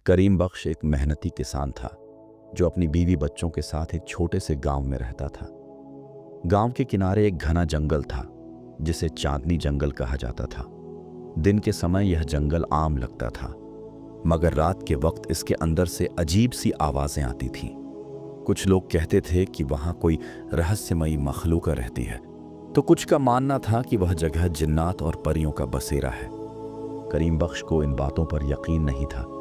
करीम बख्श एक मेहनती किसान था जो अपनी बीवी बच्चों के साथ एक छोटे से गांव में रहता था। गांव के किनारे एक घना जंगल था जिसे चांदनी जंगल कहा जाता था। दिन के समय यह जंगल आम लगता था, मगर रात के वक्त इसके अंदर से अजीब सी आवाजें आती थीं। कुछ लोग कहते थे कि वहां कोई रहस्यमयी मखलूक रहती है, तो कुछ का मानना था कि वह जगह जिन्नात और परियों का बसेरा है। करीम बख्श को इन बातों पर यकीन नहीं था,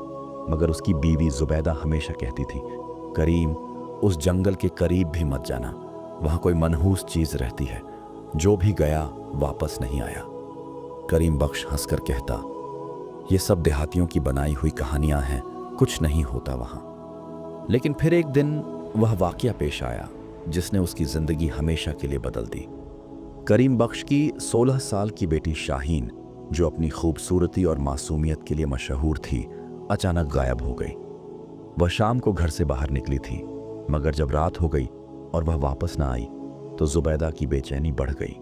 मगर उसकी बीवी जुबैदा हमेशा कहती थी, करीम, उस जंगल के करीब भी मत जाना, वहां कोई मनहूस चीज रहती है, जो भी गया वापस नहीं आया। करीम बख्श हंसकर कहता, ये सब देहातियों की बनाई हुई कहानियां हैं, कुछ नहीं होता वहां। लेकिन फिर एक दिन वह वाकया पेश आया जिसने उसकी जिंदगी हमेशा के लिए बदल दी। करीम बख्श की 16 साल की बेटी शाहीन, जो अपनी खूबसूरती और मासूमियत के लिए मशहूर थी, अचानक गायब हो गई। वह शाम को घर से बाहर निकली थी, मगर जब रात हो गई और वह वापस ना आई तो जुबैदा की बेचैनी बढ़ गई।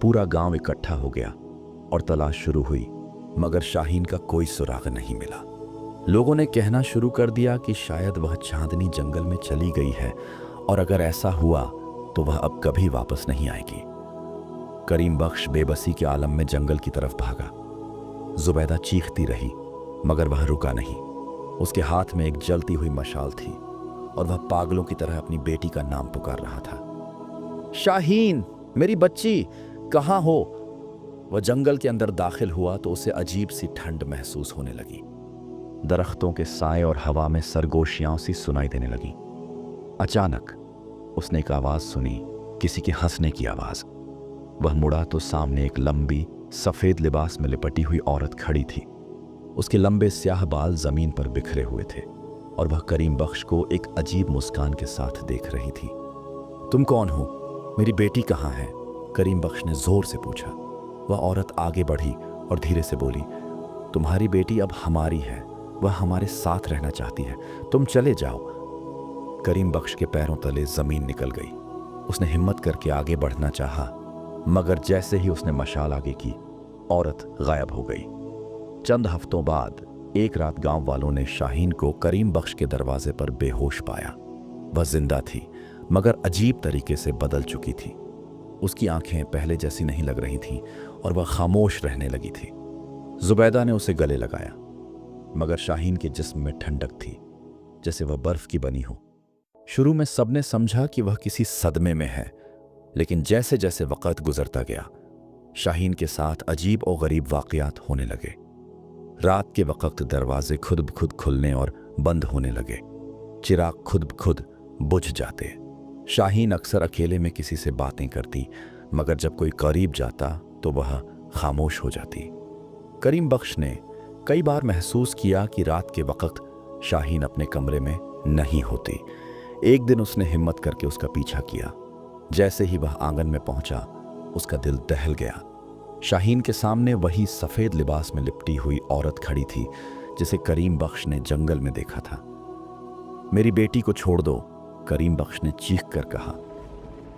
पूरा गांव इकट्ठा हो गया और तलाश शुरू हुई, मगर शाहीन का कोई सुराग नहीं मिला। लोगों ने कहना शुरू कर दिया कि शायद वह चांदनी जंगल में चली गई है, और अगर ऐसा हुआ तो वह अब कभी वापस नहीं आएगी। करीम बख्श बेबसी के आलम में जंगल की तरफ भागा। जुबैदा चीखती रही, मगर वह रुका नहीं। उसके हाथ में एक जलती हुई मशाल थी और वह पागलों की तरह अपनी बेटी का नाम पुकार रहा था। शाहीन, मेरी बच्ची, कहाँ हो? वह जंगल के अंदर दाखिल हुआ तो उसे अजीब सी ठंड महसूस होने लगी। दरख्तों के साए और हवा में सरगोशियां सी सुनाई देने लगी। अचानक उसने एक आवाज सुनी, किसी के हंसने की आवाज। वह मुड़ा तो सामने एक लंबी सफेद लिबास में लिपटी हुई औरत खड़ी थी। उसके लंबे स्याह बाल जमीन पर बिखरे हुए थे और वह करीम बख्श को एक अजीब मुस्कान के साथ देख रही थी। तुम कौन हो? मेरी बेटी कहाँ है? करीम बख्श ने जोर से पूछा। वह औरत आगे बढ़ी और धीरे से बोली, तुम्हारी बेटी अब हमारी है, वह हमारे साथ रहना चाहती है, तुम चले जाओ। करीम बख्श के पैरों तले जमीन निकल गई। उसने हिम्मत करके आगे बढ़ना चाहा, मगर जैसे ही उसने मशाल आगे की, औरत गायब हो गई। चंद हफ्तों बाद एक रात गांव वालों ने शाहीन को करीम बख्श के दरवाजे पर बेहोश पाया। वह जिंदा थी, मगर अजीब तरीके से बदल चुकी थी। उसकी आंखें पहले जैसी नहीं लग रही थीं और वह खामोश रहने लगी थी। जुबैदा ने उसे गले लगाया, मगर शाहीन के जिस्म में ठंडक थी, जैसे वह बर्फ की बनी हो। शुरू में सबने समझा कि वह किसी सदमे में है, लेकिन जैसे जैसे वक़्त गुजरता गया, शाहीन के साथ अजीब और गरीब वाक़यात होने लगे। रात के वक़्त दरवाजे खुद ब खुद खुलने और बंद होने लगे। चिराग खुद ब खुद बुझ जाते। शाहीन अक्सर अकेले में किसी से बातें करती, मगर जब कोई करीब जाता तो वह खामोश हो जाती। करीम बख्श ने कई बार महसूस किया कि रात के वक़्त शाहीन अपने कमरे में नहीं होती। एक दिन उसने हिम्मत करके उसका पीछा किया। जैसे ही वह आंगन में पहुंचा, उसका दिल दहल गया। शाहीन के सामने वही सफ़ेद लिबास में लिपटी हुई औरत खड़ी थी जिसे करीम बख्श ने जंगल में देखा था। मेरी बेटी को छोड़ दो, करीम बख्श ने चीख कर कहा।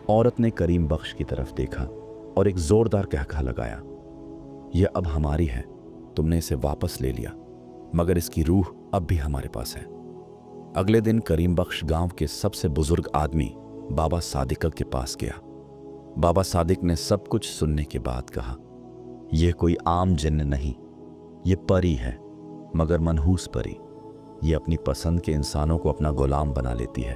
औरत ने करीम बख्श की तरफ देखा और एक जोरदार कहका लगाया, यह अब हमारी है, तुमने इसे वापस ले लिया, मगर इसकी रूह अब भी हमारे पास है। अगले दिन करीम बख्श गांव के सबसे बुजुर्ग आदमी बाबा सादिक के पास गया। बाबा सादिक ने सब कुछ सुनने के बाद कहा, यह कोई आम जिन्न नहीं, ये परी है, मगर मनहूस परी। ये अपनी पसंद के इंसानों को अपना गुलाम बना लेती है।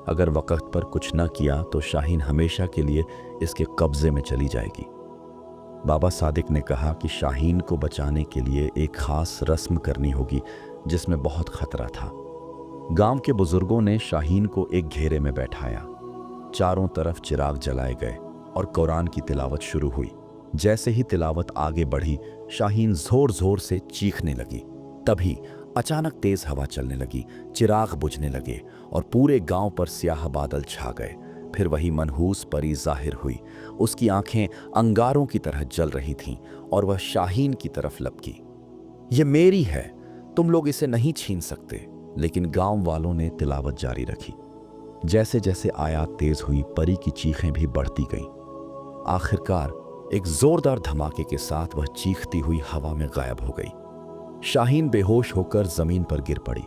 अगर वक़्त पर कुछ न किया तो शाहीन हमेशा के लिए इसके कब्जे में चली जाएगी। बाबा सादिक ने कहा कि शाहीन को बचाने के लिए एक खास रस्म करनी होगी जिसमें बहुत खतरा था। गांव के बुजुर्गों ने शाहीन को एक घेरे में बैठाया। चारों तरफ चिराग जलाए गए और कुरान की तिलावत शुरू हुई। जैसे ही तिलावत आगे बढ़ी, शाहीन जोर जोर से चीखने लगी। तभी अचानक तेज हवा चलने लगी, चिराग बुझने लगे और पूरे गांव पर स्याह बादल छा गए। फिर वही मनहूस परी जाहिर हुई। उसकी आंखें अंगारों की तरह जल रही थीं और वह शाहीन की तरफ लपकी। ये मेरी है, तुम लोग इसे नहीं छीन सकते। लेकिन गांव वालों ने तिलावत जारी रखी। जैसे जैसे आयात तेज हुई, परी की चीखें भी बढ़ती गईं। आखिरकार एक जोरदार धमाके के साथ वह चीखती हुई हवा में गायब हो गई। शाहीन बेहोश होकर जमीन पर गिर पड़ी।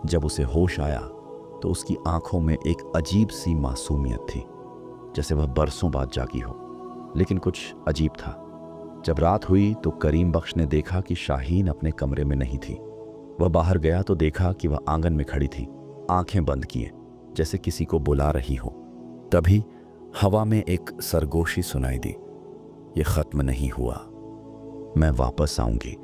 जब उसे होश आया तो उसकी आंखों में एक अजीब सी मासूमियत थी, जैसे वह बरसों बाद जागी हो। लेकिन कुछ अजीब था। जब रात हुई तो करीम बख्श ने देखा कि शाहीन अपने कमरे में नहीं थी। वह बाहर गया तो देखा कि वह आंगन में खड़ी थी, आंखें बंद किए, जैसे किसी को बुला रही हो। तभी हवा में एक सरगोशी सुनाई दी, ये खत्म नहीं हुआ, मैं वापस आऊंगी।